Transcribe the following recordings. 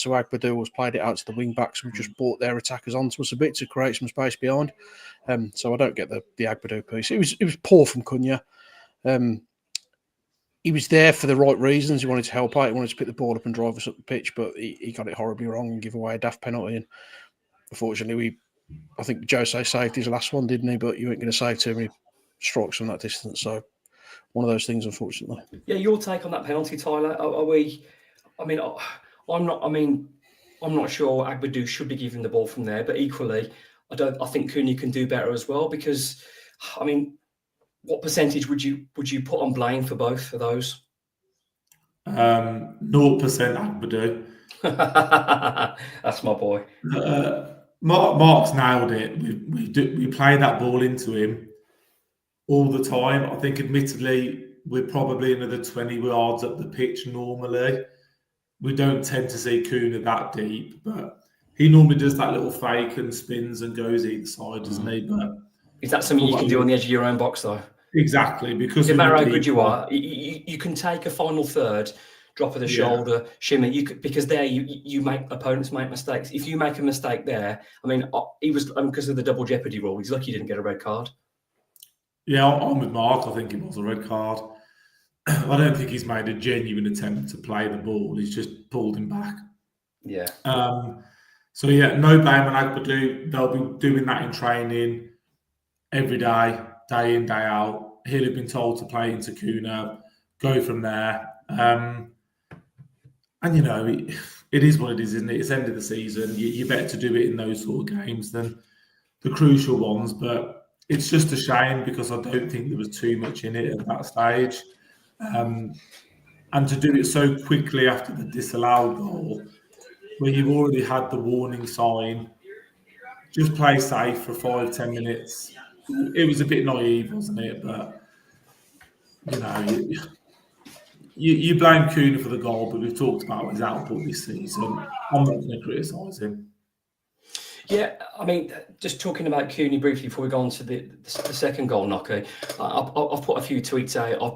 to Agbadou or played it out to the wing backs. We've just brought their attackers onto us a bit to create some space behind. So I don't get the Agbadou piece. It was poor from Cunha. He was there for the right reasons. He wanted to help out. He wanted to pick the ball up and drive us up the pitch, but he got it horribly wrong and give away a daft penalty. And unfortunately, I think Jose saved his last one, didn't he? But you ain't going to save too many strikes from that distance. So one of those things, unfortunately. Yeah, your take on that penalty, Tyler? Are we? I mean, I'm not. I mean, I'm not sure Agbadou should be given the ball from there, but equally, I think Cunha can do better as well because, I mean, what percentage would you put on blame for both of those? 0% Agbadou. That's my boy. Mark's nailed it. We play that ball into him all the time. I think, admittedly, we're probably another 20 yards up the pitch normally. We don't tend to see Cunha that deep, but he normally does that little fake and spins and goes either side, doesn't he? But is that something you can do on the edge of your own box, though? Exactly, because no matter how good you are, you can take a final third, drop of the shoulder, shimmy. Because there you make opponents make mistakes. If you make a mistake there, I mean, he was because of the double jeopardy rule. He's lucky he didn't get a red card. Yeah, I'm with Mark. I think it was a red card. I don't think he's made a genuine attempt to play the ball. He's just pulled him back. Yeah. So yeah, no blame on Agbadou. They'll be doing that in training every day in, day out. He'll have been told to play into Cunha, go from there. And you know, it is what it is, isn't it? It's the end of the season. You're better to do it in those sort of games than the crucial ones. But it's just a shame because I don't think there was too much in it at that stage. And to do it so quickly after the disallowed goal, where you've already had the warning sign, just play safe for 5-10 minutes. It was a bit naive, wasn't it? But, you know, you blame Cunha for the goal, but we've talked about his output this season. I'm not going to criticise him. Yeah, I mean, just talking about Cunha briefly before we go on to the second goal, Nocky. I've put a few tweets out. I've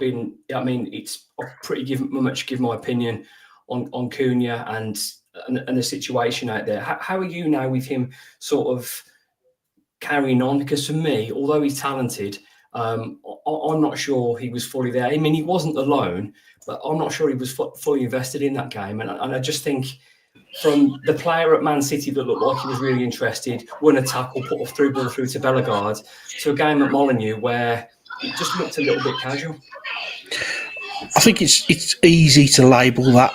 pretty much give my opinion on Cunha and the situation out there. How are you now with him sort of carrying on? Because for me, although he's talented, I'm not sure he was fully there. I mean, he wasn't alone, but I'm not sure he was fully invested in that game. And I just think from the player at Man City that looked like he was really interested, won a tackle, put a through ball through to Bellegarde, to a game at Molineux where it just looked a little bit casual. I think it's easy to label that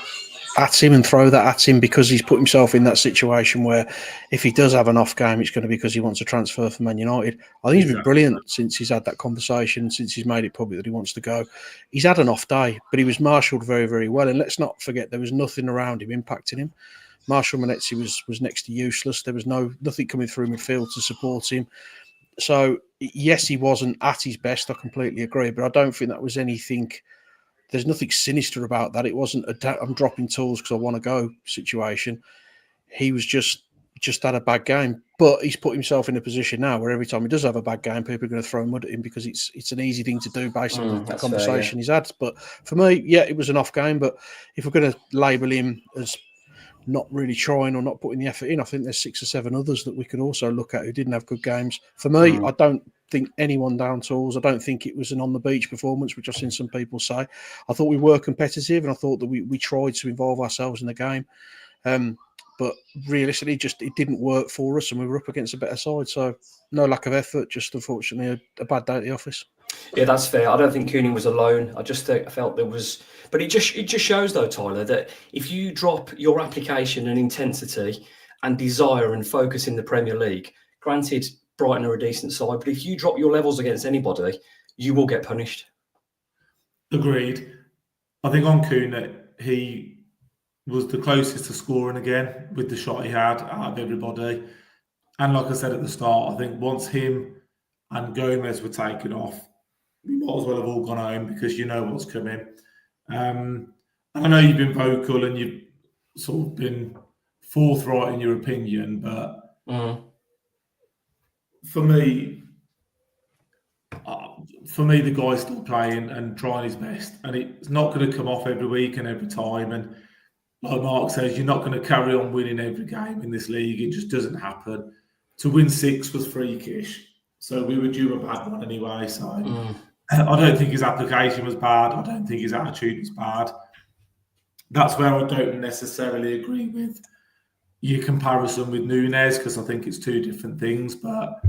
at him and throw that at him because he's put himself in that situation where if he does have an off game, it's going to be because he wants to transfer for Man United. I think he's been brilliant since he's had that conversation, since he's made it public that he wants to go. He's had an off day, but he was marshalled very, very well. And let's not forget, there was nothing around him impacting him. Marshall Manetsi was next to useless. There was nothing coming through midfield to support him. So, yes, he wasn't at his best. I completely agree. But I don't think that was anything. There's nothing sinister about that. It wasn't I'm dropping tools because I want to go situation. He was just had a bad game. But he's put himself in a position now where every time he does have a bad game, people are going to throw mud at him because it's an easy thing to do based on the conversation he's had. But for me, yeah, it was an off game. But if we're going to label him as not really trying or not putting the effort in, I think there's 6 or 7 others that we could also look at who didn't have good games. For me, I don't think anyone down tools. I don't think it was an on the beach performance, which I've seen some people say. I thought we were competitive and I thought that we tried to involve ourselves in the game. But realistically, it didn't work for us and we were up against a better side. So no lack of effort, just unfortunately a bad day at the office. Yeah, that's fair. I don't think Cunha was alone. I just felt there was, but it just shows though, Tyler, that if you drop your application and intensity and desire and focus in the Premier League, granted Brighton are a decent side, but if you drop your levels against anybody, you will get punished. Agreed. I think on Cunha, he was the closest to scoring again with the shot he had out of everybody. And like I said at the start, I think once him and Gomez were taken off, we might as well have all gone home because you know what's coming. And I know you've been vocal and you've sort of been forthright in your opinion, but for me, the guy's still playing and trying his best, and it's not going to come off every week and every time. And like Mark says, you're not going to carry on winning every game in this league. It just doesn't happen. To win 6 was freakish. So we were due a bad one anyway. So I don't think his application was bad. I don't think his attitude was bad. That's where I don't necessarily agree with your comparison with Núñez, because I think it's two different things. But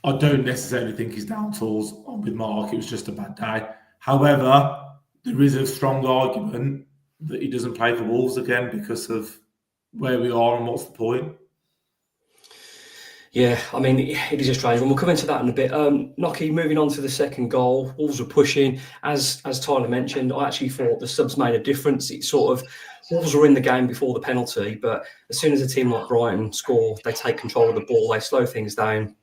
I don't necessarily think he's down tools on with Mark. It was just a bad day. However, there is a strong argument that he doesn't play for Wolves again because of where we are and what's the point. Yeah, I mean, it is a strange one. We'll come into that in a bit. Nocky, moving on to the second goal. Wolves were pushing. As Tyler mentioned, I actually thought the subs made a difference. It sort of, Wolves were in the game before the penalty, but as soon as a team like Brighton score, they take control of the ball, they slow things down,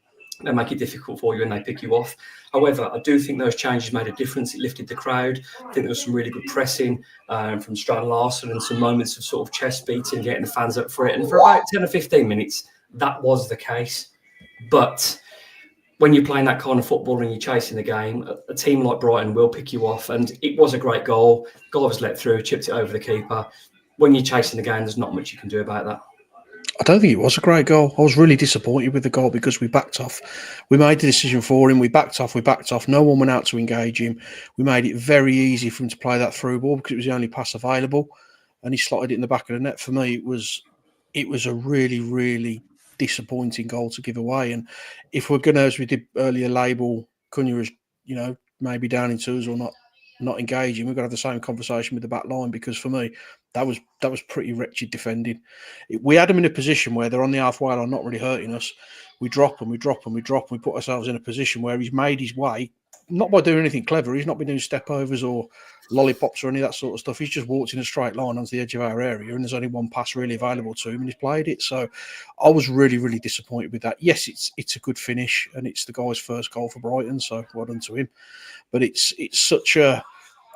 they make it difficult for you and they pick you off. However, I do think those changes made a difference. It lifted the crowd. I think there was some really good pressing from Strand Larson and some moments of sort of chest beating, getting the fans up for it. And for about 10 or 15 minutes, that was the case. But when you're playing that kind of football and you're chasing the game, a team like Brighton will pick you off. And it was a great goal. Goal was let through, chipped it over the keeper. When you're chasing the game, there's not much you can do about that. I don't think it was a great goal. I was really disappointed with the goal because we backed off. We made the decision for him. We backed off. No one went out to engage him. We made it very easy for him to play that through ball because it was the only pass available. And he slotted it in the back of the net. For me, it was a really, really disappointing goal to give away. And if we're going to, as we did earlier, label Cunha as, maybe down in tools or not engaging, we've got to have the same conversation with the back line, because for me, that was pretty wretched defending. We had them in a position where they're on the halfway line, not really hurting us. We drop them. We put ourselves in a position where he's made his way, not by doing anything clever. He's not been doing step overs or lollipops or any of that sort of stuff. He's just walked in a straight line onto the edge of our area, and there's only one pass really available to him, and he's played it. So I was really, really disappointed with that. Yes, it's a good finish, and it's the guy's first goal for Brighton, so well done to him. But it's such a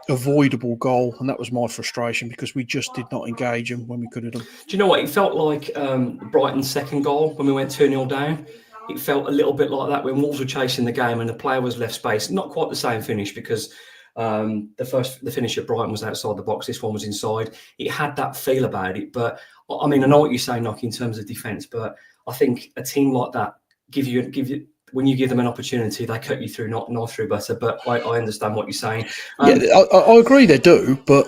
avoidable goal, and that was my frustration, because we just did not engage him when we could have done. Do you know what? It felt like Brighton's second goal when we went 2-0 down. It felt a little bit like that when Wolves were chasing the game and the player was left space. Not quite the same finish, because the finish at Brighton was outside the box. This one was inside. It had that feel about it. But I mean, I know what you're saying, Nock, in terms of defence, but I think a team like that give you when you give them an opportunity, they cut you through, not through butter. But I understand what you're saying. Yeah, I agree they do, but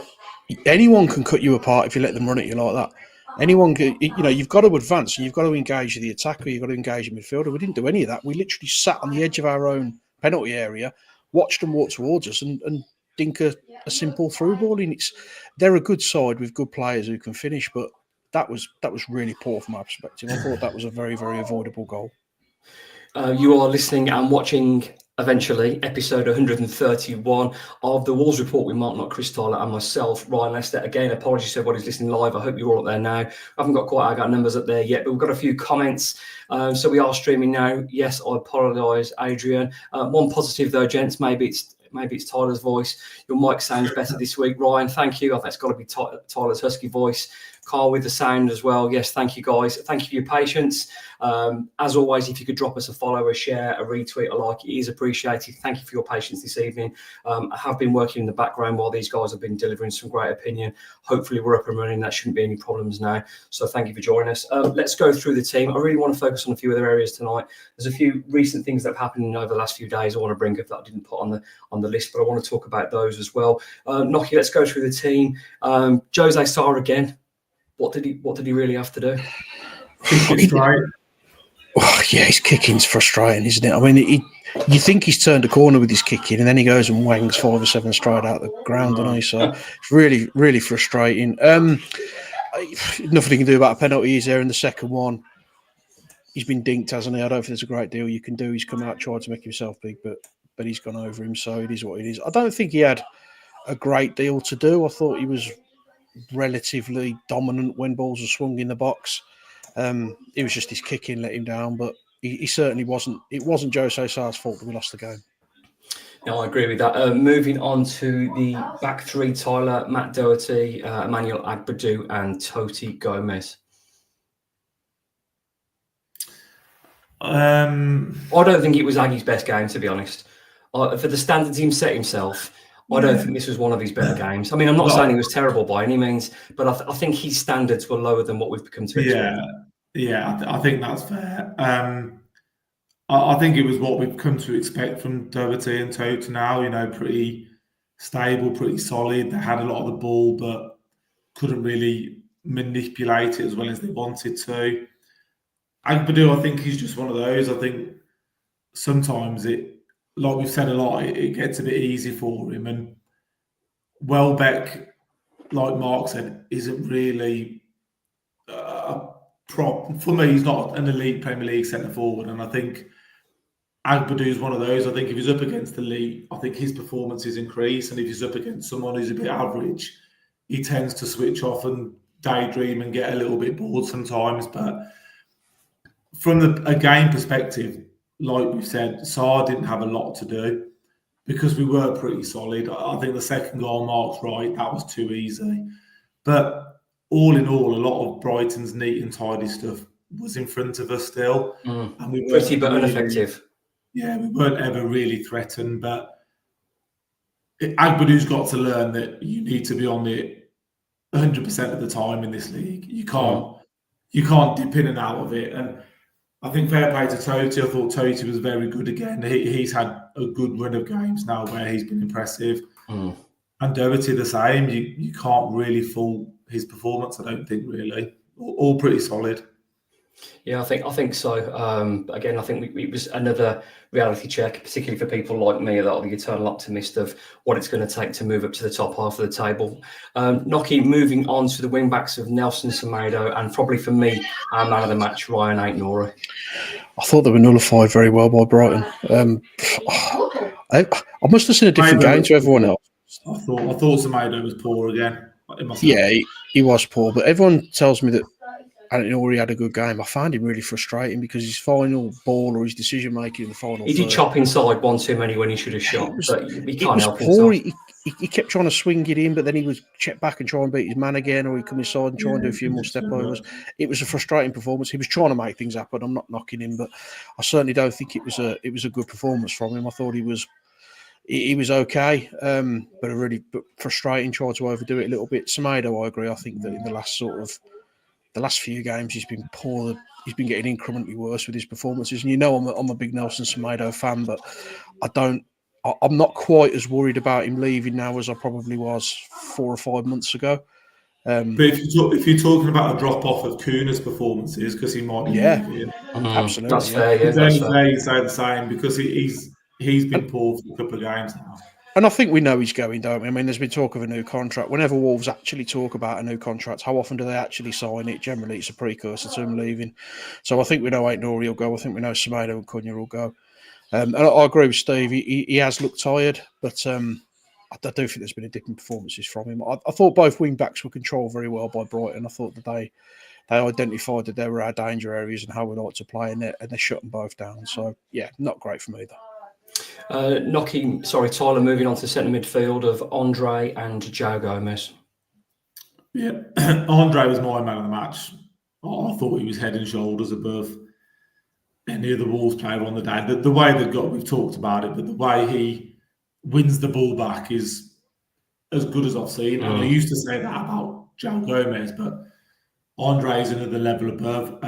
anyone can cut you apart if you let them run at you like that. Anyone can, you've got to advance and you've got to engage the attacker, you've got to engage the midfielder. We didn't do any of that. We literally sat on the edge of our own penalty area, watched them walk towards us and dink a simple through ball in. They're a good side with good players who can finish, but that was really poor from my perspective. I thought that was a very, very avoidable goal. You are listening and watching, eventually, episode 131 of the Wolves Report with Mark Knott, Chris Tyler and myself, Ryan Lester. Again, apologies to everybody who's listening live. I hope you're all up there now. I haven't got quite our numbers up there yet, but we've got a few comments. So we are streaming now. Yes, I apologise, Adrian. One positive though, gents, maybe it's Tyler's voice. Your mic sounds better this week, Ryan. Thank you. I think it's got to be Tyler's husky voice. Carl with the sound as well. Yes, thank you, guys. Thank you for your patience. As always, if you could drop us a follow, a share, a retweet, a like, it is appreciated. Thank you for your patience this evening. I have been working in the background while these guys have been delivering some great opinion. Hopefully, we're up and running. That shouldn't be any problems now. So thank you for joining us. Let's go through the team. I really want to focus on a few other areas tonight. There's a few recent things that have happened over the last few days I want to bring up that I didn't put on the list, but I want to talk about those as well. Nocky, let's go through the team. Jose Sarr again. What did he really have to do? Yeah, his kicking's frustrating, isn't it? I mean, you think he's turned a corner with his kicking, and then he goes and wangs 5 or 7 straight out the ground, doesn't he? So it's really, really frustrating. Nothing he can do about a penalty. He's there in the second one. He's been dinked, hasn't he? I don't think there's a great deal you can do. He's come out, tried to make himself big, but he's gone over him, so it is what it is. I don't think he had a great deal to do. I thought he was relatively dominant when balls were swung in the box. It was just his kicking let him down, but he certainly wasn't. It wasn't Jose Sarr's fault that we lost the game. No, I agree with that. Moving on to the back three: Tyler, Matt Doherty, Emmanuel Agbadou, and Toti Gomez. I don't think it was Aggie's best game, to be honest. For the standards he set himself, I don't think this was one of his better games. I mean, I'm not saying he was terrible by any means, but I think his standards were lower than what we've become to expect. I think that's fair. I think it was what we've come to expect from Doherty and Tota now. You know, pretty stable, pretty solid. They had a lot of the ball, but couldn't really manipulate it as well as they wanted to. Agbadu, I think he's just one of those. I think sometimes like we've said a lot, it gets a bit easy for him. And Welbeck, like Mark said, isn't really a prop. For me, he's not an elite Premier League centre forward. And I think Agbadu is one of those. I think if he's up against the elite, I think his performances increase. And if he's up against someone who's a bit average, he tends to switch off and daydream and get a little bit bored sometimes. But from a game perspective, like we've said, Sarr didn't have a lot to do because we were pretty solid. I think the second goal, Mark's right, that was too easy. But all in all, a lot of Brighton's neat and tidy stuff was in front of us still. And we pretty but ineffective. Yeah, we weren't ever really threatened. But Agbadu's got to learn that you need to be on it 100% of the time in this league. You can't dip in and out of it. And I think fair play to Tota. I thought Tota was very good again. He's had a good run of games now where he's been impressive. And Doherty the same. You can't really fault his performance, I don't think, really. All pretty solid. Yeah, I think so. Again, I think it was another reality check, particularly for people like me, that are the eternal optimist of what it's going to take to move up to the top half of the table. Nocky, moving on to the wing backs of Nelson Semedo, and probably for me, our man of the match, Ryan Ait-Nouri. I thought they were nullified very well by Brighton. I must have seen a different game to everyone else. I thought Semedo was poor again. Yeah, he was poor, but everyone tells me that Ait-Nouri had a good game. I find him really frustrating because his final ball or his decision making in the final. He did chop inside one too many when he should have shot, but he can't help poor. himself. He kept trying to swing it in, but then he would check back and try and beat his man again, or he'd come inside and try and do a few more step overs. It was a frustrating performance. He was trying to make things happen. I'm not knocking him, but I certainly don't think it was a good performance from him. I thought he was okay, but really frustrating. Tried to overdo it a little bit. Semedo, I agree. I think that in the last few games he's been poor. He's been getting incrementally worse with his performances. And I'm a big Nelson Semedo fan, but I'm not quite as worried about him leaving now as I probably was 4 or 5 months ago. But if you're talking about a drop off of Cunha's performances, because he might be absolutely, that's fair. Yeah, that's fair. You say the same because he's been poor for a couple of games now. And I think we know he's going, don't we? I mean, there's been talk of a new contract. Whenever Wolves actually talk about a new contract, how often do they actually sign it? Generally, it's a precursor to him leaving. So I think we know Ait-Nouri will go. I think we know Semedo and Cunha will go. And I agree with Steve. He has looked tired, but I do think there's been a dip in performances from him. I thought both wing backs were controlled very well by Brighton. I thought that they identified that there were our danger areas and how we like to play, and they shut them both down. So yeah, not great for me though. Tyler, moving on to centre midfield of Andre and João Gomes. Yeah, Andre was my man of the match. I thought he was head and shoulders above any other Wolves player on the day. The way we've talked about it, but the way he wins the ball back is as good as I've seen. And I used to say that about João Gomes, but Andre is another level above.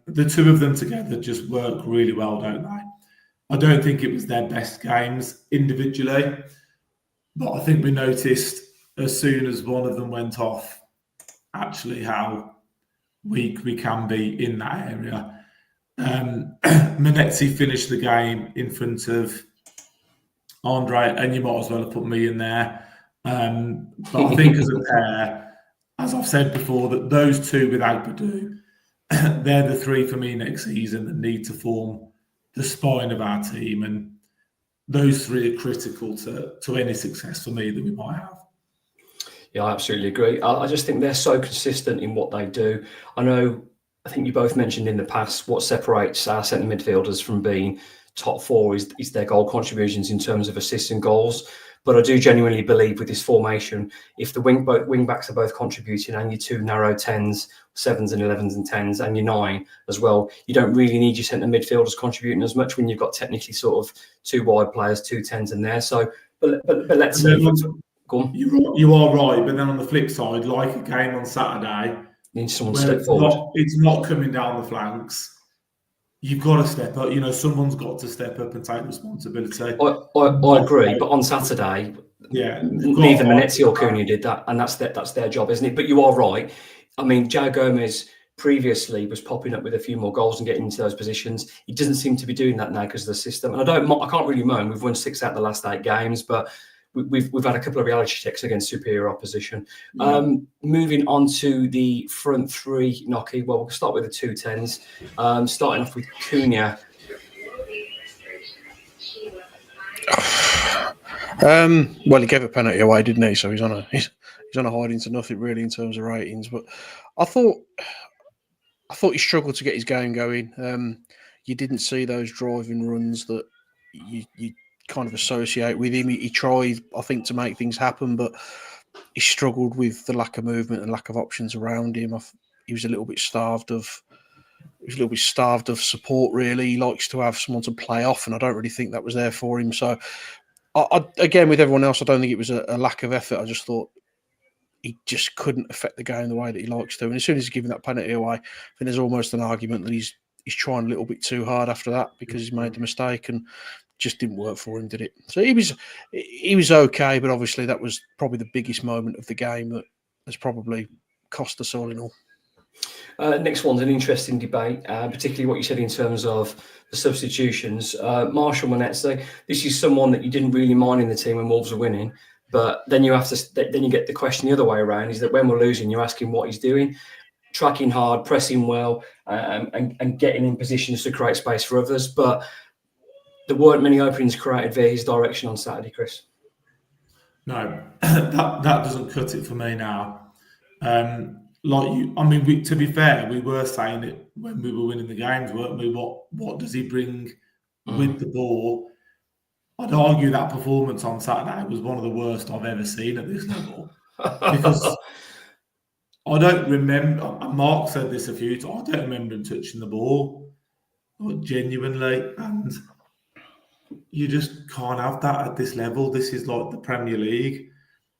The two of them together just work really well, don't they? I don't think it was their best games individually, but I think we noticed as soon as one of them went off, actually how weak we can be in that area. Manetsi finished the game in front of Andre, and you might as well have put me in there. But I think as a pair, as I've said before, that those two with Agbadu, they're the three for me next season that need to form the spine of our team, and those three are critical to any success for me that we might have. Yeah, I absolutely agree. I just think they're so consistent in what they do. I think you both mentioned in the past what separates our centre midfielders from being top four is their goal contributions in terms of assists and goals. But I do genuinely believe with this formation, if the wing backs are both contributing and your two narrow 10s, 7s and 11s and 10s and your 9 as well, you don't really need your centre midfielders contributing as much when you've got technically sort of two wide players, two 10s in there. So But let's say, go on. You are right, but then on the flip side, like a game on Saturday, Needs someone to where step forward. it's not coming down the flanks. You've got to step up. Someone's got to step up and take responsibility. I agree, but on Saturday, neither Manetsi or Cunha did that, and that's their job, isn't it? But you are right. I mean, Joe Gomez previously was popping up with a few more goals and getting into those positions. He doesn't seem to be doing that now because of the system. And I can't really moan. We've won 6 out of the last 8 games, but we've had a couple of reality checks against superior opposition. Yeah. Moving on to the front 3, Nocky. Well, we'll start with the 210s. Starting off with Cunha. Well, he gave a penalty away, didn't he? So he's on a hiding to nothing really in terms of ratings. But I thought he struggled to get his game going. You didn't see those driving runs that you kind of associate with him. He tried, I think, to make things happen, but he struggled with the lack of movement and lack of options around him. He was a little bit starved of support. Really, he likes to have someone to play off, and I don't really think that was there for him. So, again, with everyone else, I don't think it was a lack of effort. I just thought he just couldn't affect the game the way that he likes to. And as soon as he's giving that penalty away, I think there's almost an argument that he's trying a little bit too hard after that because he's made the mistake and just didn't work for him, did it? So he was okay, but obviously that was probably the biggest moment of the game that has probably cost us all in all. Next one's an interesting debate, particularly what you said in terms of the substitutions. Marshall Manetsi, this is someone that you didn't really mind in the team when Wolves are winning, but then you get the question the other way around, is that when we're losing, you're asking what he's doing, tracking hard, pressing well, and getting in positions to create space for others. But there weren't many openings created via his direction on Saturday, Chris. No, that doesn't cut it for me now. To be fair, we were saying it when we were winning the games, weren't we? What does he bring with the ball? I'd argue that performance on Saturday was one of the worst I've ever seen at this level. Because I don't remember, Mark said this a few times, I don't remember him touching the ball, genuinely. And you just can't have that at this level. This is like the Premier League.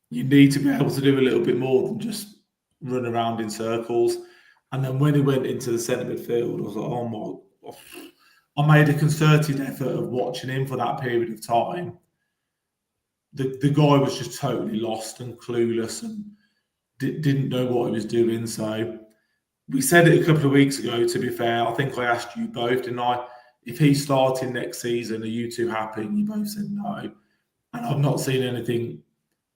You need to be able to do a little bit more than just run around in circles. And then when he went into the centre midfield, I was like, oh my... I made a concerted effort of watching him for that period of time. The guy was just totally lost and clueless and didn't know what he was doing. So we said it a couple of weeks ago, to be fair. I think I asked you both, didn't I? If he's starting next season, are you two happy? And you both said no. And I've not seen anything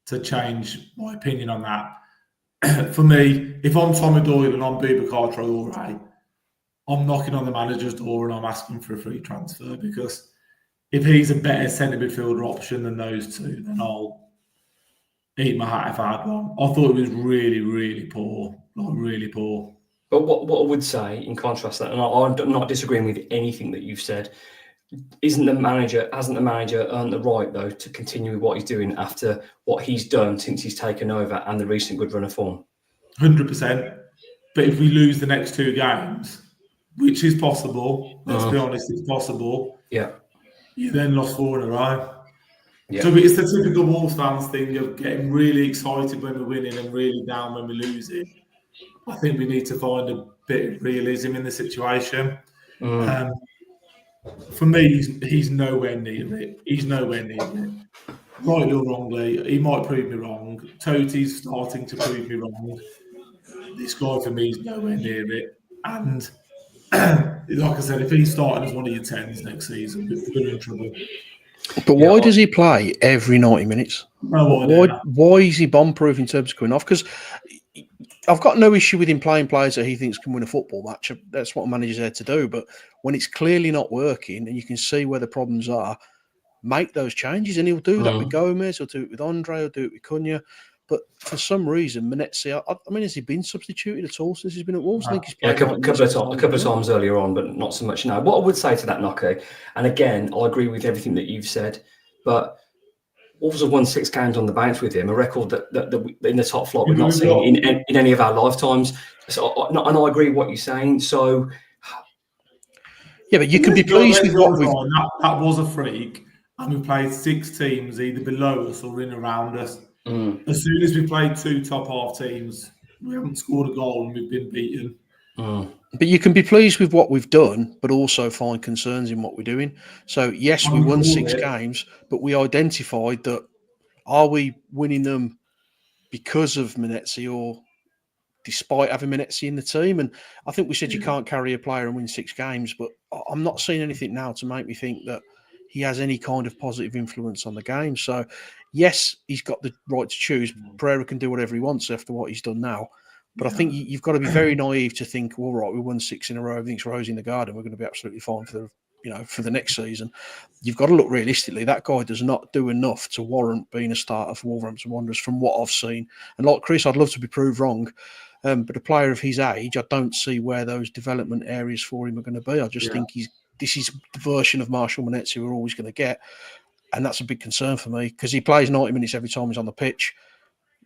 to change my opinion on that. For me, if I'm Tommy Doyle and I'm Boubacar Traoré, I'm knocking on the manager's door and I'm asking for a free transfer, because if he's a better centre midfielder option than those two, then I'll eat my hat if I had one. I thought it was really, really poor. Really poor. But what I would say in contrast to that, and I'm not disagreeing with anything that you've said, hasn't the manager earned the right, though, to continue with what he's doing after what he's done since he's taken over and the recent good run of form? 100%. But if we lose the next 2 games, which is possible, let's be honest, it's possible. Yeah. You then lost 4 in a row. Yeah. So it's the typical Wolves fans thing of getting really excited when we're winning and really down when we're losing. I think we need to find a bit of realism in the situation. For me, he's nowhere near it. He's nowhere near it. Rightly or wrongly, he might prove me wrong. Toti's starting to prove me wrong. This guy, for me, is nowhere near it. And like I said, if he's starting as one of your 10s next season, we're in trouble. But why does he play every 90 minutes? Why is he bomb-proof in terms of coming off? Because I've got no issue with him playing players that he thinks can win a football match. That's what a manager's there to do. But when it's clearly not working and you can see where the problems are, make those changes. And he'll do that with Gomez, he'll do it with Andre, he'll do it with Cunha. But for some reason, Manetsi, I mean, has he been substituted at all since he's been at Wolves? I think he's played a couple of times earlier on, but not so much now. What I would say to that, Nocky, and again, I agree with everything that you've said, but Wolves have won 6 games on the bounce with him, a record that in the top flight we've not seen in any of our lifetimes. So, and I agree with what you're saying. So, yeah, but you can be pleased with what we've... That was a freak. and we played 6 teams either below us or in around us. Mm. As soon as we played 2 top half teams, we haven't scored a goal and we've been beaten. Mm. But you can be pleased with what we've done, but also find concerns in what we're doing. So yes, we won 6 games, but we identified that, are we winning them because of Manetsi or despite having Manetsi in the team? And I think we said you can't carry a player and win 6 games, but I'm not seeing anything now to make me think that he has any kind of positive influence on the game. So yes, he's got the right to choose. Pereira can do whatever he wants after what he's done now. But I think you've got to be very naive to think, well, right, we won 6 in a row, everything's rose in the garden, we're going to be absolutely fine for the next season. You've got to look realistically. That guy does not do enough to warrant being a starter for Wolverhampton Wanderers from what I've seen. And like Chris, I'd love to be proved wrong. But a player of his age, I don't see where those development areas for him are going to be. I just think this is the version of Marshall Manetsi we're always going to get. And that's a big concern for me because he plays 90 minutes every time he's on the pitch.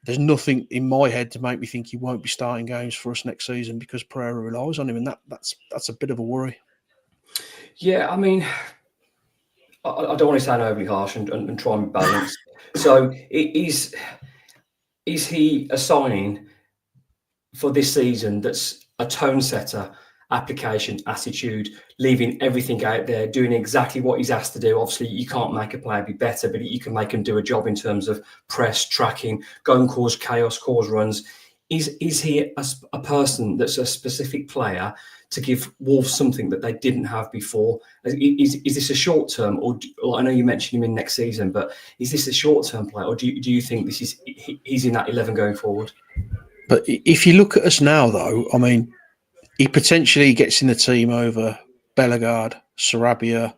There's nothing in my head to make me think he won't be starting games for us next season because Pereira relies on him. And that's a bit of a worry. Yeah, I mean, I don't want to sound overly harsh and try and balance. So is he a signing for this season that's a tone setter, application, attitude, leaving everything out there, doing exactly what he's asked to do? Obviously, you can't make a player be better, but you can make him do a job in terms of press, tracking, go and cause chaos, cause runs. Is he a person that's a specific player to give Wolves something that they didn't have before? Is this a short term, or I know you mentioned him in next season, but is this a short term player, or do you think this is he's in that 11 going forward? But if you look at us now, though, I mean, he potentially gets in the team over Bellegarde, Sarabia,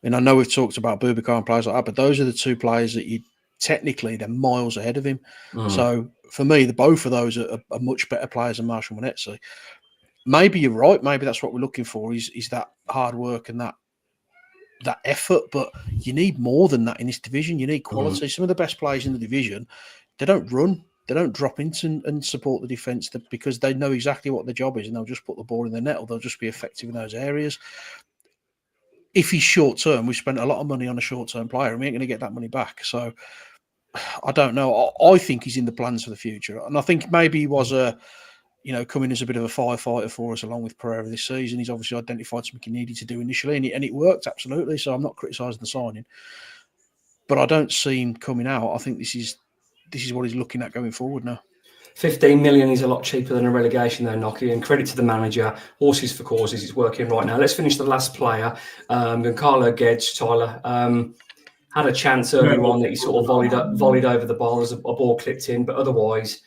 and I know we've talked about Boubacar and players like that, but those are the 2 players that they're miles ahead of him. So for me, both of those are much better players than Marshall Manetsi. Maybe you're right. Maybe that's what we're looking for is that hard work and that effort. But you need more than that in this division. You need quality. Some of the best players in the division, they don't run. They don't drop into and support the defence because they know exactly what their job is and they'll just put the ball in the net or they'll just be effective in those areas. If he's short term, we've spent a lot of money on a short term player and we ain't going to get that money back. So I don't know. I think he's in the plans for the future. And I think maybe he was coming as a bit of a firefighter for us along with Pereira this season. He's obviously identified something he needed to do initially and it worked absolutely. So I'm not criticising the signing. But I don't see him coming out. I think this is what he's looking at going forward now. 15 million is a lot cheaper than a relegation though, Nocky, and credit to the manager. Horses for causes, it's working right now. Let's finish the last player. Giancarlo Gedge, Tyler, had a chance earlier on that he sort of volleyed over the bar as a ball clipped in, but otherwise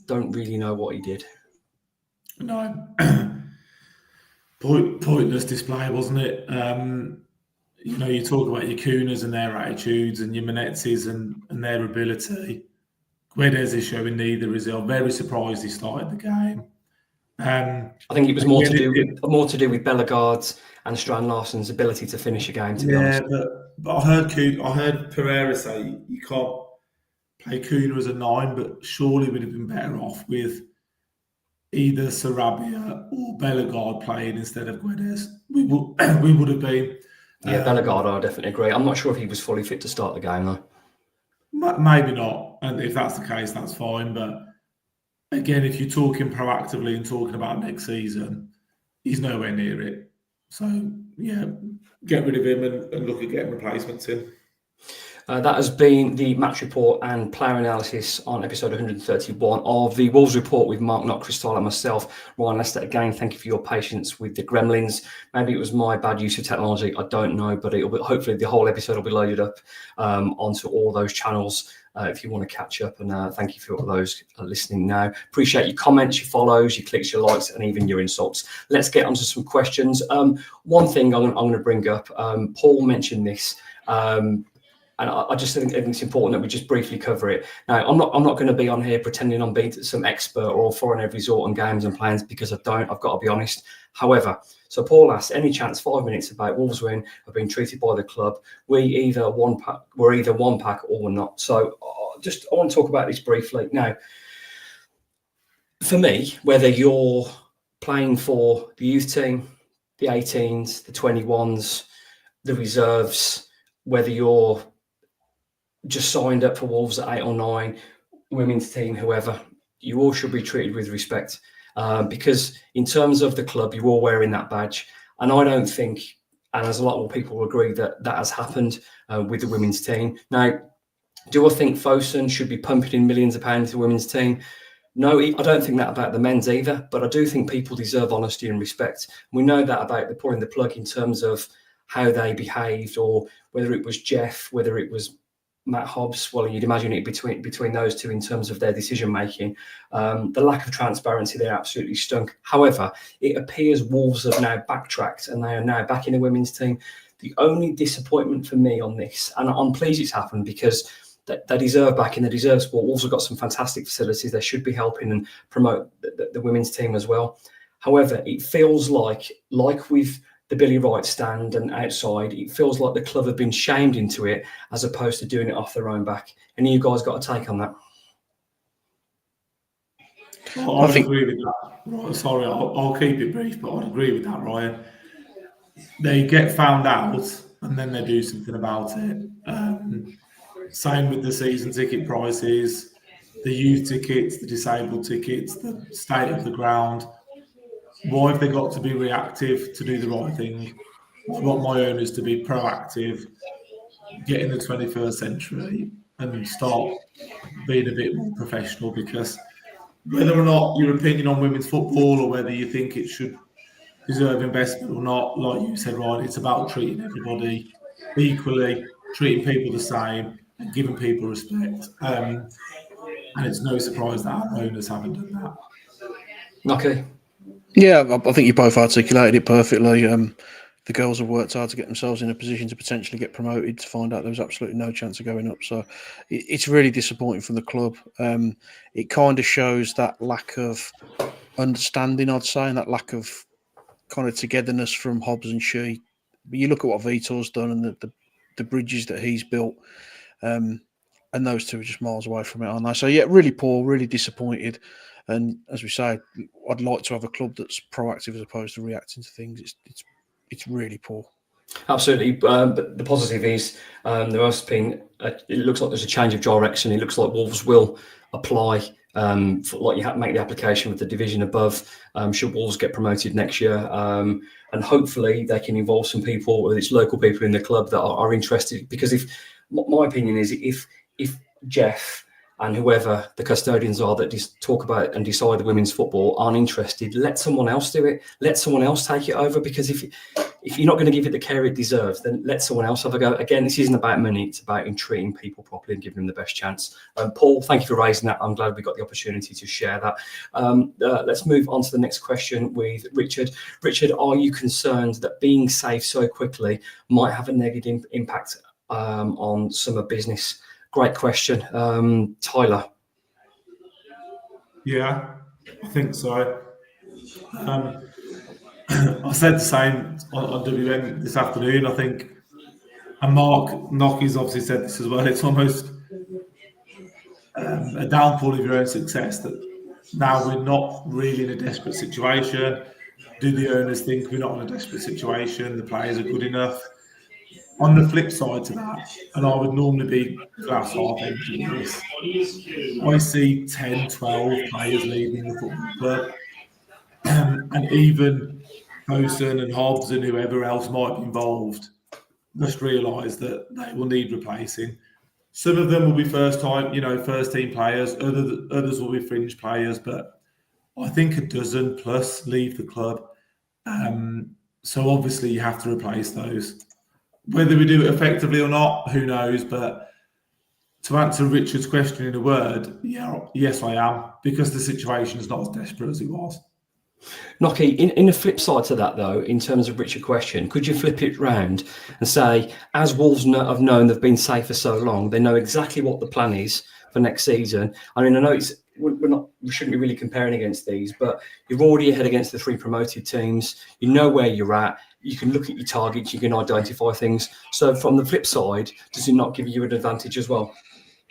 don't really know what he did. No, pointless display, wasn't it? You talk about your Cunhas and their attitudes and your Manetsis and their ability. Guedes is showing neither, is he? I'm very surprised he started the game. I think it was more to do with Bellegarde's and Strand Larsen's ability to finish a game. To be honest, but I heard Pereira say you can't play Cunha as a 9, but surely we'd have been better off with either Sarabia or Bellegarde playing instead of Guedes. We would have been. Yeah, Bellegarde, I definitely agree. I'm not sure if he was fully fit to start the game though. Maybe not, and if that's the case, that's fine. But again, if you're talking proactively and talking about next season, he's nowhere near it. So yeah, get rid of him and look at getting replacements in. That has been the match report and player analysis on episode 131 of the Wolves Report with Mark Knott, Chris Tyler, and myself, Ryan Lester. Again, thank you for your patience with the Gremlins. Maybe it was my bad use of technology, I don't know, but hopefully the whole episode will be loaded up onto all those channels if you want to catch up. And thank you for all those listening now. Appreciate your comments, your follows, your clicks, your likes, and even your insults. Let's get onto some questions. One thing I'm going to bring up, Paul mentioned this. And I just think it's important that we just briefly cover it. Now, I'm not going to be on here pretending I'm being some expert or foreign every resort on games and plans because I don't. I've got to be honest. However, so Paul asks, any chance 5 minutes about Wolves win have been treated by the club? We're either one pack or we're not. So I want to talk about this briefly. Now, for me, whether you're playing for the youth team, the 18s, the 21s, the reserves, whether you're just signed up for Wolves at 8 or 9, women's team, whoever, you all should be treated with respect. Because in terms of the club, you're all wearing that badge. And I don't think, and as a lot more people will agree, that has happened with the women's team. Now, do I think Fosun should be pumping in millions of pounds to the women's team? No, I don't think that about the men's either, but I do think people deserve honesty and respect. We know that about the pulling the plug in terms of how they behaved, or whether it was Jeff, whether it was Matt Hobbs. Well, you'd imagine it between those two in terms of their decision making. The lack of transparency there absolutely stunk. However, it appears Wolves have now backtracked and they are now back in the women's team. The only disappointment for me on this, and I'm pleased it's happened because they deserve backing, they deserve sport. Wolves have got some fantastic facilities. They should be helping and promote the women's team as well. However, it feels like with the Billy Wright stand and outside, it feels like the club have been shamed into it as opposed to doing it off their own back. Any of you guys got a take on that? I'd agree with that. Right, sorry, I'll keep it brief, but I'd agree with that, Ryan. They get found out and then they do something about it. Same with the season ticket prices, the youth tickets, the disabled tickets, the state of the ground. Why have they got to be reactive to do the right thing? I want my owners to be proactive, get in the 21st century and start being a bit more professional, because whether or not your opinion on women's football or whether you think it should deserve investment or not, like you said, Ryan, it's about treating everybody equally, treating people the same and giving people respect. And it's no surprise that our owners haven't done that. Okay. Yeah, I think you both articulated it perfectly. The girls have worked hard to get themselves in a position to potentially get promoted, to find out there was absolutely no chance of going up. So it's really disappointing from the club. It kind of shows that lack of understanding, I'd say, and that lack of kind of togetherness from Hobbs and Shee. But you look at what Vitor's done and the bridges that he's built, and those two are just miles away from it, aren't they? So yeah, really poor, really disappointed. And as we say, I'd like to have a club that's proactive as opposed to reacting to things. It's really poor. Absolutely, but the positive is there has been. It looks like there's a change of direction. It looks like Wolves will apply. Like you have to make the application with the division above. Should Wolves get promoted next year, and hopefully they can involve some people, whether it's local people in the club that are interested. Because if my opinion is, if Jeff and whoever the custodians are that talk about and decide the women's football aren't interested, let someone else do it. Let someone else take it over. Because if you're not going to give it the care it deserves, then let someone else have a go. Again, this isn't about money. It's about treating people properly and giving them the best chance. Paul, thank you for raising that. I'm glad we got the opportunity to share that. Let's move on to the next question with Richard. Richard, are you concerned that being safe so quickly might have a negative impact on summer business? Great question. Tyler? Yeah, I think so. I said the same on WN this afternoon, I think. And Mark Nocky's obviously said this as well. It's almost a downfall of your own success that now we're not really in a desperate situation. Do the owners think we're not in a desperate situation? The players are good enough? On the flip side to that, and I would normally be glass half empty with this, I see 10, 12 players leaving the football club, and even Fosun and Hobbs and whoever else might be involved must realise that they will need replacing. Some of them will be first team players, others will be fringe players, but I think a dozen plus leave the club. So obviously you have to replace those. Whether we do it effectively or not, who knows? But to answer Richard's question in a word, yes, I am, because the situation is not as desperate as it was. Nocky, in the flip side to that, though, in terms of Richard's question, could you flip it round and say, as Wolves have known they've been safe for so long, they know exactly what the plan is for next season? I mean, I know we shouldn't be really comparing against these, but you're already ahead against the 3 promoted teams. You know where you're at. You can look at your targets. You can identify things. So from the flip side, does it not give you an advantage as well?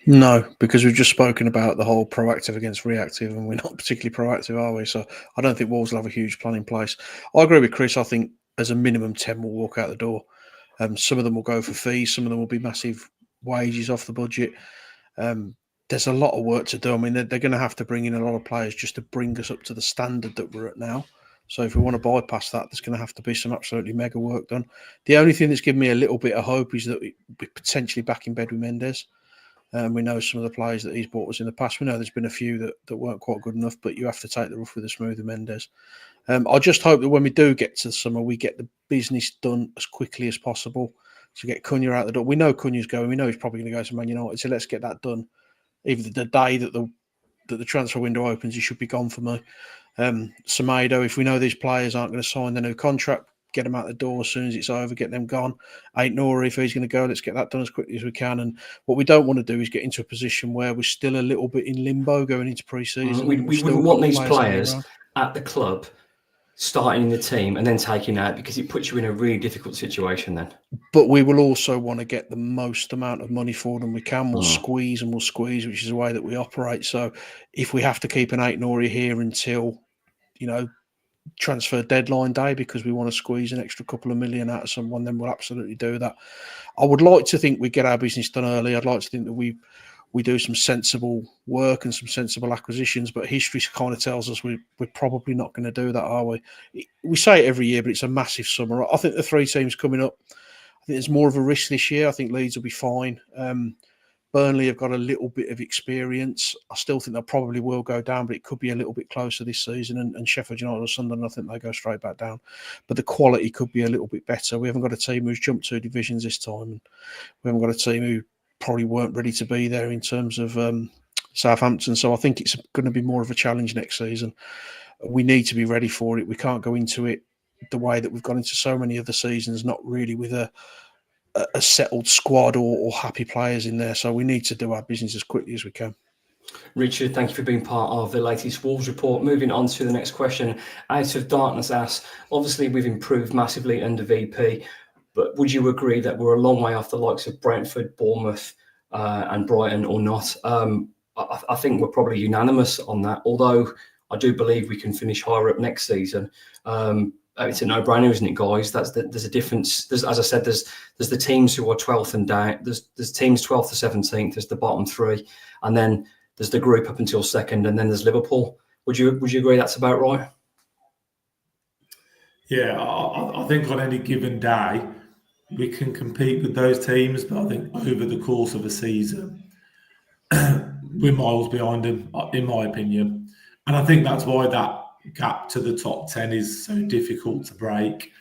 No, because we've just spoken about the whole proactive against reactive, and we're not particularly proactive, are we? So I don't think Wolves will have a huge plan in place. I agree with Chris. I think as a minimum 10 will walk out the door. Some of them will go for fees. Some of them will be massive wages off the budget. There's a lot of work to do. I mean, they're going to have to bring in a lot of players just to bring us up to the standard that we're at now. So if we want to bypass that, there's going to have to be some absolutely mega work done. The only thing that's given me a little bit of hope is that we're potentially back in bed with Mendes. We know some of the players that he's bought us in the past. We know there's been a few that weren't quite good enough, but you have to take the rough with the smooth with Mendes. I just hope that when we do get to the summer, we get the business done as quickly as possible to get Cunha out the door. We know Cunha's going. We know he's probably going to go to Man United, so let's get that done. Even the day that the transfer window opens, he should be gone for me. Semedo, if we know these players aren't going to sign the new contract, get them out the door as soon as it's over, get them gone. Ain't Nori, if he's going to go, let's get that done as quickly as we can. And what we don't want to do is get into a position where we're still a little bit in limbo going into pre-season. We wouldn't want these players at the club starting in the team and then taking out, because it puts you in a really difficult situation then. But we will also want to get the most amount of money for them we can. We'll squeeze, which is the way that we operate. So if we have to keep an Ain't Nori here until, transfer deadline day because we want to squeeze an extra couple of million out of someone, then we'll absolutely do that. I would like to think we get our business done early. I'd like to think that we do some sensible work and some sensible acquisitions, but history kind of tells us we're probably not going to do that, are we? We say it every year, but it's a massive summer. I think the 3 teams coming up, I think there's more of a risk this year. I think Leeds will be fine. Burnley have got a little bit of experience. I still think they probably will go down, but it could be a little bit closer this season. And Sheffield United or Sunderland, I think they go straight back down. But the quality could be a little bit better. We haven't got a team who's jumped 2 divisions this time. And we haven't got a team who probably weren't ready to be there in terms of Southampton. So I think it's going to be more of a challenge next season. We need to be ready for it. We can't go into it the way that we've gone into so many other seasons, not really with a settled squad or happy players in there. So we need to do our business as quickly as we can. Richard, thank you for being part of the latest Wolves report. Moving on to the next question. Out of Darkness asks, obviously we've improved massively under VP, but would you agree that we're a long way off the likes of Brentford, Bournemouth and Brighton or not? I think we're probably unanimous on that, although I do believe we can finish higher up next season. It's a no-brainer, isn't it, guys? There's a difference. As I said, there's the teams who are 12th and down. There's teams 12th to 17th. There's the bottom 3, and then there's the group up until 2nd, and then there's Liverpool. Would you agree that's about right? Yeah, I think on any given day we can compete with those teams, but I think over the course of a season we're miles behind them, in my opinion, and I think that's why that gap to the top 10 is so difficult to break.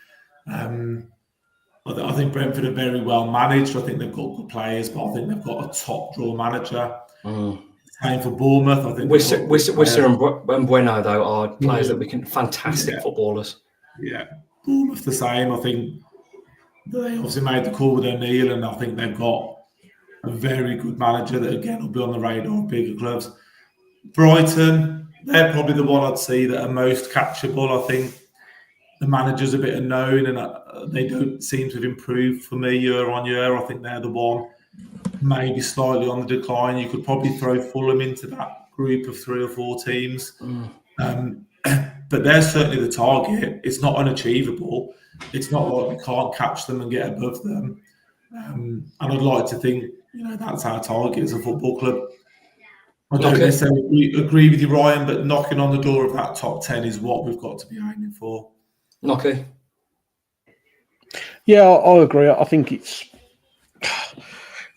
I think Brentford are very well managed. I think they've got good players, but I think they've got a top draw manager. Same for Bournemouth. I think Wisser and Bueno though are players that we can fantastic footballers. Yeah, Bournemouth the same. I think they obviously made the call with O'Neill, and I think they've got a very good manager that again will be on the radar of bigger clubs. Brighton, they're probably the one I'd see that are most catchable. I think the manager's a bit unknown and they don't seem to have improved for me year on year. I think they're the one maybe slightly on the decline. You could probably throw Fulham into that group of 3 or 4 teams. But they're certainly the target. It's not unachievable. It's not like we can't catch them and get above them. And I'd like to think, that's our target as a football club. I don't necessarily agree with you, Ryan, but knocking on the door of that top 10 is what we've got to be aiming for. Okay. Yeah, I agree. I think it's...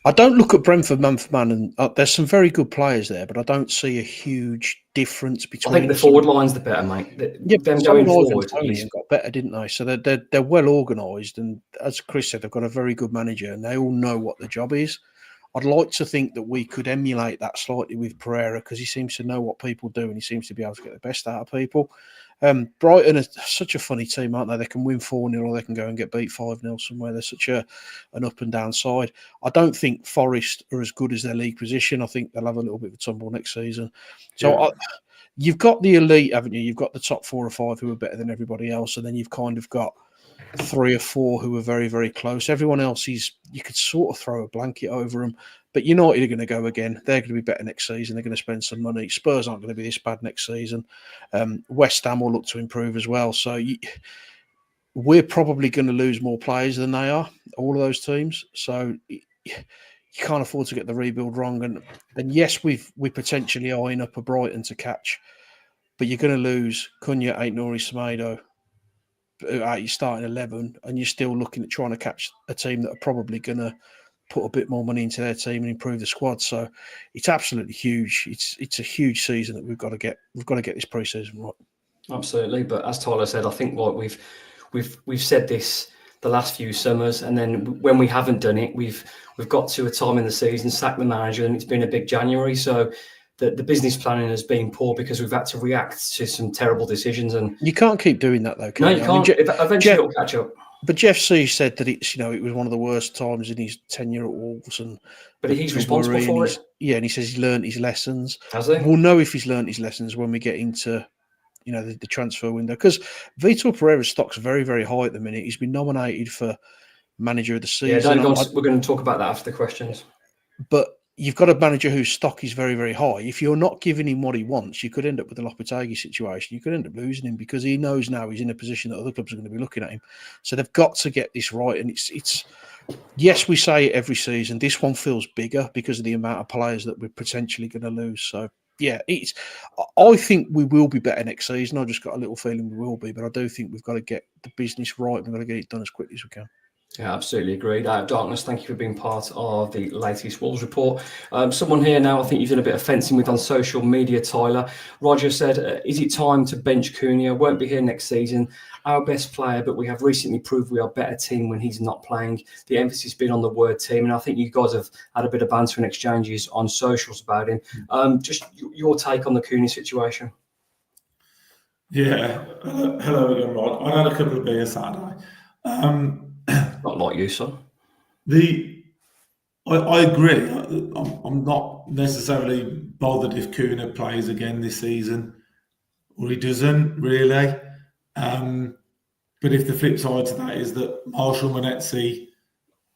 I don't look at Brentford man for man, and there's some very good players there, but I don't see a huge difference between... I think the forward line's the better, mate. Them going forward got better, didn't they? So they're well organised, and as Chris said, they've got a very good manager, and they all know what the job is. I'd like to think that we could emulate that slightly with Pereira, because he seems to know what people do and he seems to be able to get the best out of people. Brighton are such a funny team, aren't they? They can win 4-0 or they can go and get beat 5-0 somewhere. They're such an up and down side. I don't think Forest are as good as their league position. I think they'll have a little bit of a tumble next season. So you've got the elite, haven't you? You've got the top 4 or 5 who are better than everybody else, and then you've kind of got 3 or 4 who are very, very close. Everyone else you could sort of throw a blanket over them. But United are going to go again. They're going to be better next season. They're going to spend some money. Spurs aren't going to be this bad next season. West Ham will look to improve as well. So we're probably going to lose more players than they are, all of those teams. So you can't afford to get the rebuild wrong. And yes, we're potentially eyeing up a Brighton to catch, but you're going to lose Cunha, Aït-Nouri, Semedo at your starting 11, and you're still looking at trying to catch a team that are probably going to put a bit more money into their team and improve the squad. So it's absolutely huge. It's a huge season that we've got to get this pre-season right. Absolutely, but as Tyler said, I think what we've said this the last few summers, and then when we haven't done it, we've got to a time in the season, sacked the manager, and it's been a big January. So the business planning has been poor because we've had to react to some terrible decisions. And you can't keep doing that though. No, you can't. Eventually, it'll catch up. But Jeff C said that it was one of the worst times in his tenure at Wolves, but he's responsible for it. Yeah, and he says he's learned his lessons. Has he? We'll know if he's learned his lessons when we get into the transfer window, because Vitor Pereira's stock's very, very high at the minute. He's been nominated for manager of the season. Yeah, we're going to talk about that after the questions. But you've got a manager whose stock is very, very high. If you're not giving him what he wants, you could end up with a Lopetegui situation. You could end up losing him because he knows now he's in a position that other clubs are going to be looking at him. So they've got to get this right. And it's yes, we say it every season. This one feels bigger because of the amount of players that we're potentially going to lose. So yeah, I think we will be better next season. I just got a little feeling we will be, but I do think we've got to get the business right. We've got to get it done as quickly as we can. Yeah, absolutely agreed. Darkness, thank you for being part of the latest Wolves report. Someone here now, I think you've done a bit of fencing with on social media, Tyler. Roger said, is it time to bench Cunha? Won't be here next season. Our best player, but we have recently proved we are a better team when he's not playing. The emphasis has been on the word team, and I think you guys have had a bit of banter and exchanges on socials about him. Just your take on the Cunha situation. Yeah. Hello again, Rod. I had a couple of beers Saturday. Not like you, son. I agree. I'm not necessarily bothered if Cunha plays again this season, or he doesn't really. But if the flip side to that is that Marshall Manetsi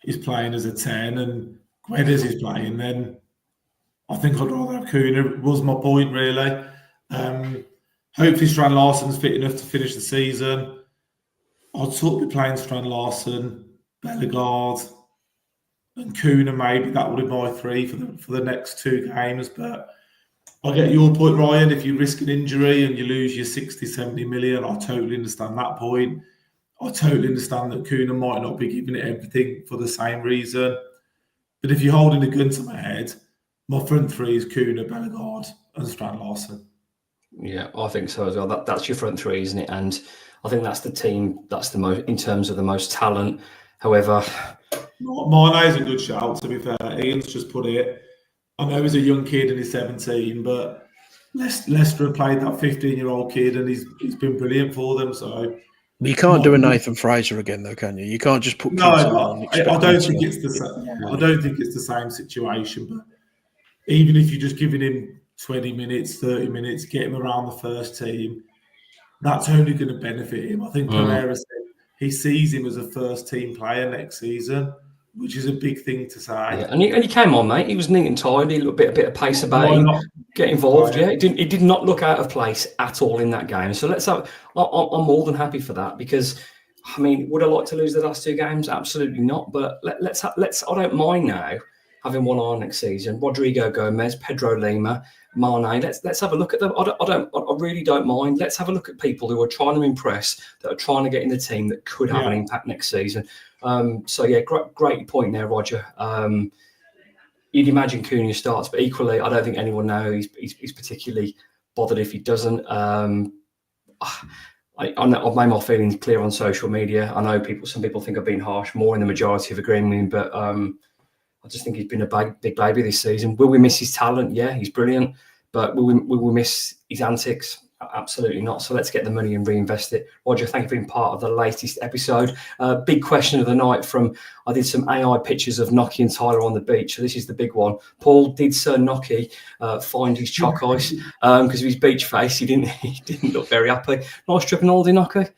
is playing as a 10 and Guedes is playing, then I think I'd rather have Cunha. Was my point really. Hopefully Strand Larsen's fit enough to finish the season. I'd sort of be playing Strand Larsen, Bellegarde, and Cunha. Maybe that would be my three for the next two games. But I get your point, Ryan. If you risk an injury and you lose your 60, 70 million, I totally understand that point. I totally understand that Cunha might not be giving it everything for the same reason. But if you're holding a gun to my head, my front three is Cunha, Bellegarde, and Strand Larsen. Yeah, I think so as well. That's your front three, isn't it? And I think that's the team. That's the most in terms of the most talent. However, Mane's a good shout. To be fair, Ian's just put it. I know he's a young kid and he's 17, but Leicester have played that 15-year-old kid and he's been brilliant for them. So you can't do a Nathan Fraser again, though, can you? You can't just put. No, I don't think it's the same. I don't think it's the same situation. But even if you're just giving him 20 minutes, 30 minutes, get him around the first team, that's only going to benefit him. I think Pereira said he sees him as a first-team player next season, which is a big thing to say. Yeah, and he came on, mate. He was neat and tidy, a little bit of pace about him. Get involved, yeah. It did not look out of place at all in that game. So I'm more than happy for that because, I mean, would I like to lose the last two games? Absolutely not. But let's. I don't mind now having one on next season. Rodrigo Gomez, Pedro Lima, Mane. Let's have a look at them. I really don't mind. Let's have a look at people who are trying to impress, that are trying to get in the team that could have an impact next season. So yeah, great point there, Roger. You'd imagine Cunha starts, but equally, I don't think anyone now he's particularly bothered if he doesn't. I've made my feelings clear on social media. I know some people think I've been harsh, more in the majority of agreeing with him, but I just think he's been a big baby this season. Will we miss his talent? Yeah, he's brilliant. But will we miss his antics? Absolutely not. So let's get the money and reinvest it. Roger, thank you for being part of the latest episode. Big question of the night I did some AI pictures of Nocky and Tyler on the beach. So this is the big one. Paul, did Sir Nocky find his chalk ice? Because of his beach face, he didn't look very happy. Nice trip and holiday, Nocky?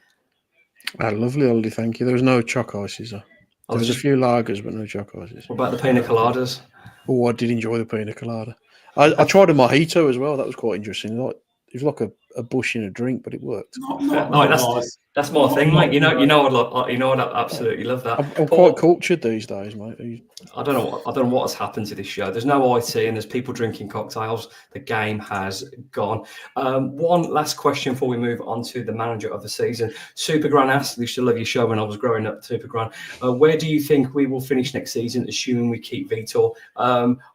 I had a lovely holiday, thank you. There was no chalk ices, though. There was a few lagers, but no chalk ices. What about the pina coladas? Oh, I did enjoy the pina colada. I tried a mojito as well. That was quite interesting. It was like a bush in a drink, but it worked. Not nice. That's my thing, mate. I'd absolutely love that. I'm quite cultured these days, mate. I don't know what has happened to this show. There's no IT and there's people drinking cocktails. The game has gone. One last question before we move on to the manager of the season. Super Gran asked, I used to love your show when I was growing up, Super Gran. Where do you think we will finish next season, assuming we keep Vitor?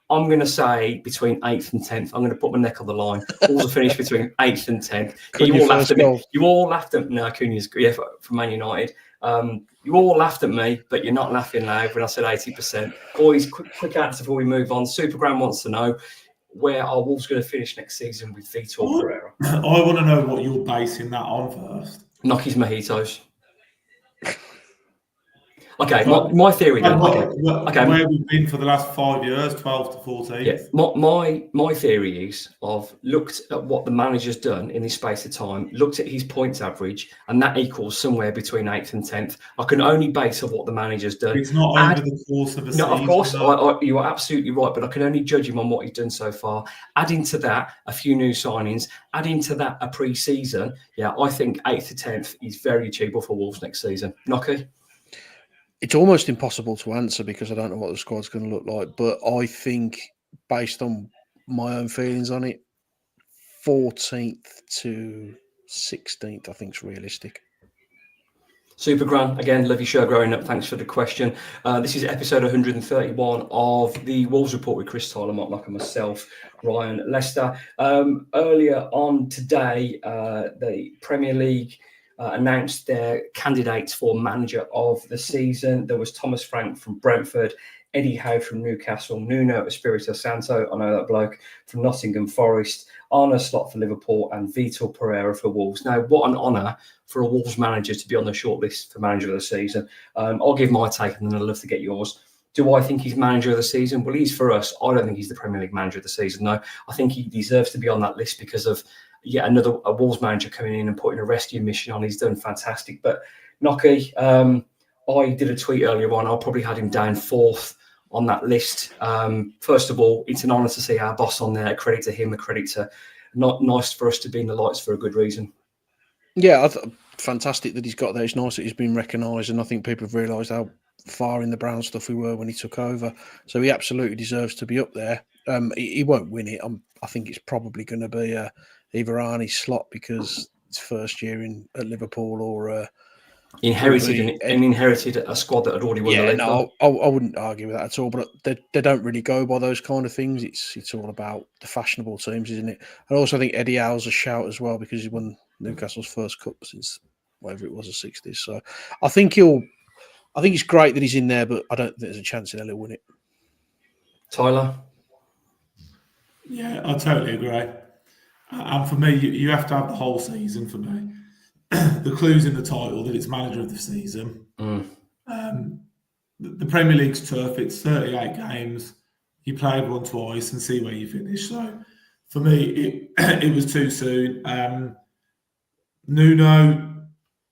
I'm going to say between 8th and 10th. I'm going to put my neck on the line. Wolves will finish between 8th and 10th. You all laughed at me. You all laughed at me. No, Cunha's from Man United. You all laughed at me, but you're not laughing loud when I said 80%. Boys, quick answer before we move on. Super Gran wants to know, where are Wolves going to finish next season with Vitor Pereira? I want to know what you're basing that on first. Knocky's mojitos. Okay, my theory then. Where we've been for the last 5 years, 12 to 14. Yeah, my theory is I've looked at what the manager's done in this space of time, looked at his points average, and that equals somewhere between 8th and 10th. I can only base on what the manager's done. It's not over the course of a season. No, of course, you are absolutely right, but I can only judge him on what he's done so far. Adding to that a few new signings, adding to that a pre-season, I think 8th to 10th is very achievable for Wolves next season. Knocky? It's almost impossible to answer because I don't know what the squad's going to look like. But I think, based on my own feelings on it, 14th to 16th, I think is realistic. Super Gran, again, love your show growing up. Thanks for the question. This is episode 131 of the Wolves Report with Chris Tyler, Mark Knock and myself, Ryan Lester. Earlier on today, the Premier League announced their candidates for manager of the season. There was Thomas Frank from Brentford, Eddie Howe from Newcastle, Nuno Espirito Santo, I know that bloke, from Nottingham Forest, Arne Slot for Liverpool, and Vitor Pereira for Wolves. Now, what an honour for a Wolves manager to be on the shortlist for manager of the season. I'll give my take and then I'd love to get yours. Do I think he's manager of the season? Well, he's for us. I don't think he's the Premier League manager of the season, no. I think he deserves to be on that list because of yet another Wolves manager coming in and putting a rescue mission on. He's done fantastic. But Knocky, I did a tweet earlier on. I probably had him down 4th on that list. First of all, it's an honour to see our boss on there. A credit to him, a credit to not nice for us to be in the lights for a good reason. Yeah, fantastic that he's got there. It's nice that he's been recognised, and I think people have realised how far in the brown stuff we were when he took over. So he absolutely deserves to be up there. He won't win it. I think it's probably going to be either Arne Slot because it's first year at Liverpool, or inherited a squad that had already won the league. No, I wouldn't argue with that at all. But they don't really go by those kind of things. It's all about the fashionable teams, isn't it? I also think Eddie Howe's a shout as well because he won Newcastle's first cup since whatever it was, the 60s. So I think it's great that he's in there, but I don't think there's a chance that he'll win it. Tyler? Yeah, I totally agree. And for me, you have to have the whole season for me. The clue's in the title that it's manager of the season. The Premier League's turf, it's 38 games. You play everyone twice and see where you finish. So for me, it was too soon. Nuno,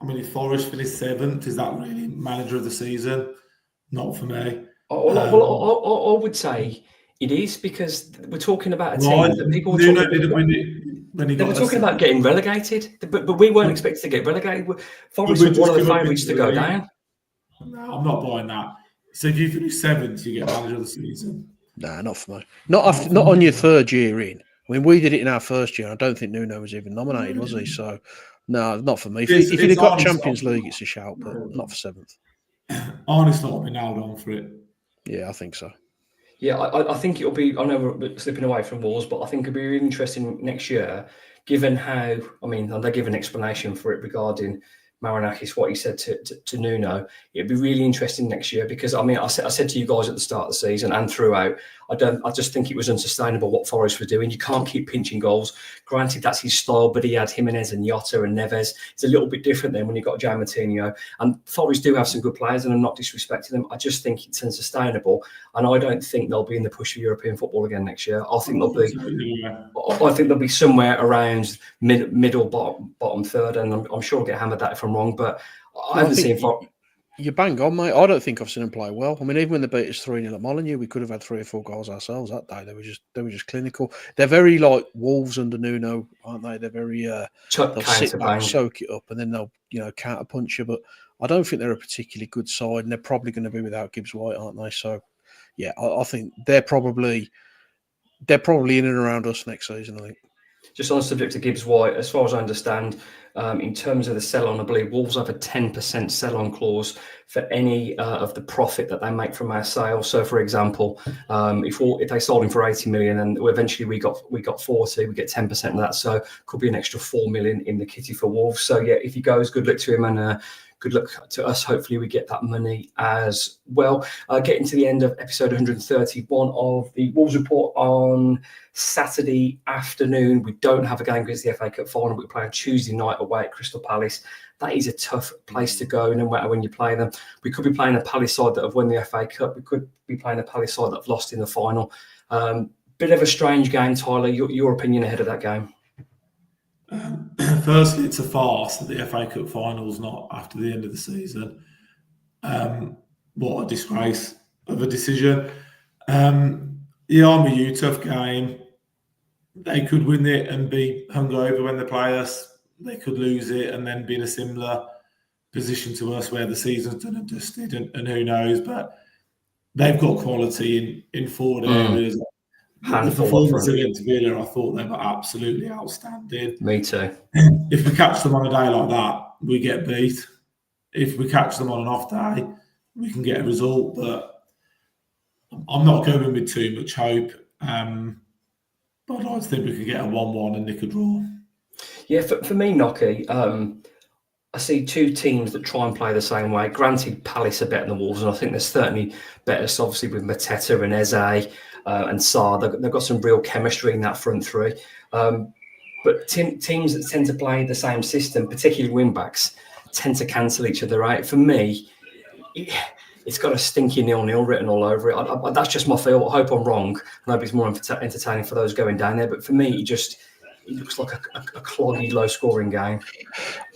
I mean, if Forest finished 7th, is that really manager of the season? Not for me. I would say it is, because we're talking about a team that people were talking about getting relegated, but we weren't expected to get relegated. Forest were one of the favourites to go down. No, I'm not buying that. So if you finish 7th, you get manager of the season. Nah, not for me. Not on your third year in. When we did it in our first year, I don't think Nuno was even nominated, was he? So, no, not for me. If he'd have got Champions League, it's a shout, but not for 7th. Honestly, I'll be nailed on for it. Yeah, I think so. Yeah, I think it'll be, I know we're slipping away from Wolves, but I think it'll be really interesting next year, given how, I mean, and they give an explanation for it regarding Marinakis, what he said to Nuno. It'd be really interesting next year because, I mean, I said to you guys at the start of the season and throughout, I just think it was unsustainable what Forest were doing. You can't keep pinching goals. Granted, that's his style, but he had Jimenez and Jota and Neves. It's a little bit different than when you've got João Moutinho. And Forest do have some good players, and I'm not disrespecting them. I just think it's unsustainable, and I don't think they'll be in the push for European football again next year. I think they'll be somewhere around middle bottom third, and I'm sure I'll get hammered that if I'm wrong, but I haven't seen. You bang on, mate. I don't think I've seen them play well. I mean, even when they beat us 3-0 at Molineux, we could have had 3 or 4 goals ourselves that day. They were just clinical. They're very like Wolves under Nuno, aren't they? They're very they'll sit back, soak it up, and then they'll counter punch you. But I don't think they're a particularly good side, and they're probably going to be without Gibbs White, aren't they? So yeah, I think they're probably in and around us next season, I think. Just on the subject of Gibbs White, as far as I understand, in terms of the sell-on, I believe Wolves have a 10% sell-on clause for any of the profit that they make from our sale. So, for example, if they sold him for 80 million and eventually we got 40, we get 10% of that. So, could be an extra 4 million in the kitty for Wolves. So, yeah, if he goes, good luck to him, and good luck to us. Hopefully we get that money as well. Getting to the end of episode 131 of the Wolves Report on Saturday afternoon. We don't have a game against the FA Cup final. We're playing Tuesday night away at Crystal Palace. That is a tough place to go, no matter when you play them. We could be playing a Palace side that have won the FA Cup. We could be playing a Palace side that have lost in the final. Bit of a strange game, Tyler. Your opinion ahead of that game? Firstly, it's a farce that the FA Cup final's not after the end of the season. What a disgrace of a decision. The Army U tough game. They could win it and be hungover when they play us. They could lose it and then be in a similar position to us where the season's done and dusted, and who knows. But they've got quality in forward areas. The performance against Villa, I thought they were absolutely outstanding. Me too. If we catch them on a day like that, we get beat. If we catch them on an off day, we can get a result. But I'm not going with too much hope. But I'd like to think we could get a 1-1 and nick a draw. Yeah, for me, Nocky, I see two teams that try and play the same way. Granted, Palace are better than the Wolves, and I think there's certainly better, obviously, with Mateta and Eze and Sarr. They've got some real chemistry in that front three. But teams that tend to play the same system, particularly wing-backs, tend to cancel each other out. For me, it's got a stinky 0-0 written all over it. That's just my feel. I hope I'm wrong. I hope it's more entertaining for those going down there. But for me, it looks like a cloggy, low-scoring game.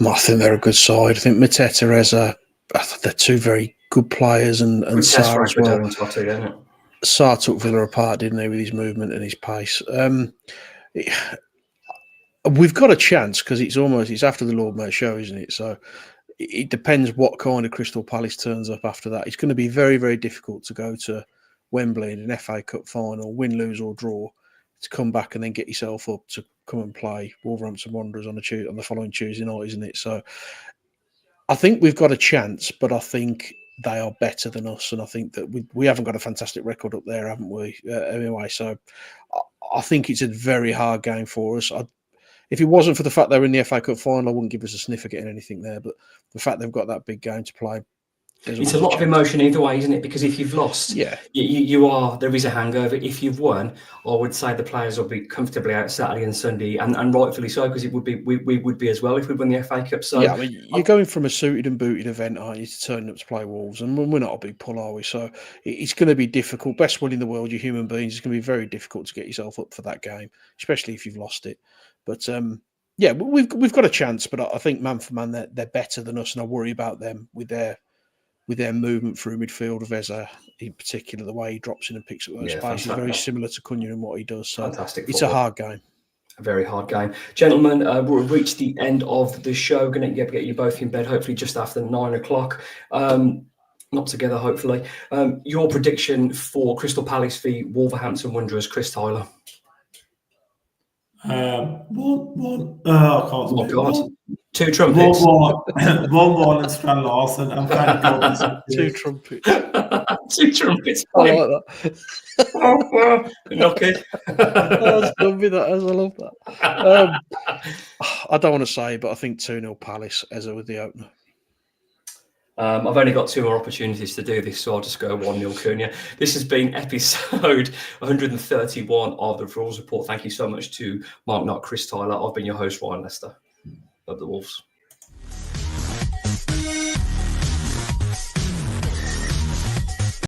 I think they're a good side. I think Mateta, Eze, they're two very good players, and Sarr as well. Sarr took Villa apart, didn't he, with his movement and his pace. We've got a chance because it's after the Lord Mayor show, isn't it? So it depends what kind of Crystal Palace turns up after that. It's going to be very, very difficult to go to Wembley in an FA Cup final, win, lose or draw, to come back and then get yourself up to come and play Wolverhampton Wanderers on the following Tuesday night, isn't it? So I think we've got a chance, but I think they are better than us, and I think that we haven't got a fantastic record up there, haven't we? Anyway, so I think it's a very hard game for us. If it wasn't for the fact they were in the FA Cup final, I wouldn't give us a sniff at getting anything there. But the fact they've got that big game to play, it's a lot of emotion either way, isn't it? Because if you've lost, there is a hangover. If you've won, I would say the players will be comfortably out Saturday and Sunday, and rightfully so, because it would be we would be as well if we won the FA Cup. So yeah, I mean, you're going from a suited and booted event, aren't you, to turning up to play Wolves, and we're not a big pull, are we? So it's going to be difficult. Best will in the world, you're human beings. It's going to be very difficult to get yourself up for that game, especially if you've lost it. But yeah, we've got a chance, but I think man for man they're better than us, and I worry about them with their movement through midfield of Eze, in particular, the way he drops in and picks up those spaces, very similar to Cunha in what he does. So it's a hard game. A very hard game. Gentlemen, we've reached the end of the show. Going to get you both in bed, hopefully just after 9 o'clock. Not together, hopefully. Your prediction for Crystal Palace v Wolverhampton Wanderers, Chris Tyler? 1-1. I can't. Oh, God. 2 trumpets. 1-1 and Strand Larsen. And thank God 2 trumpets. 2 trumpets. I like that. Okay. That's lovely, that is. I love that. I don't want to say, but I think 2-0 Palace, Eze with the opener. I've only got 2 more opportunities to do this, so I'll just go 1-0 Cunha. This has been episode 131 of the Wolves Report. Thank you so much to Mark Knott, Chris Tyler. I've been your host, Ryan Lester of the Wolves.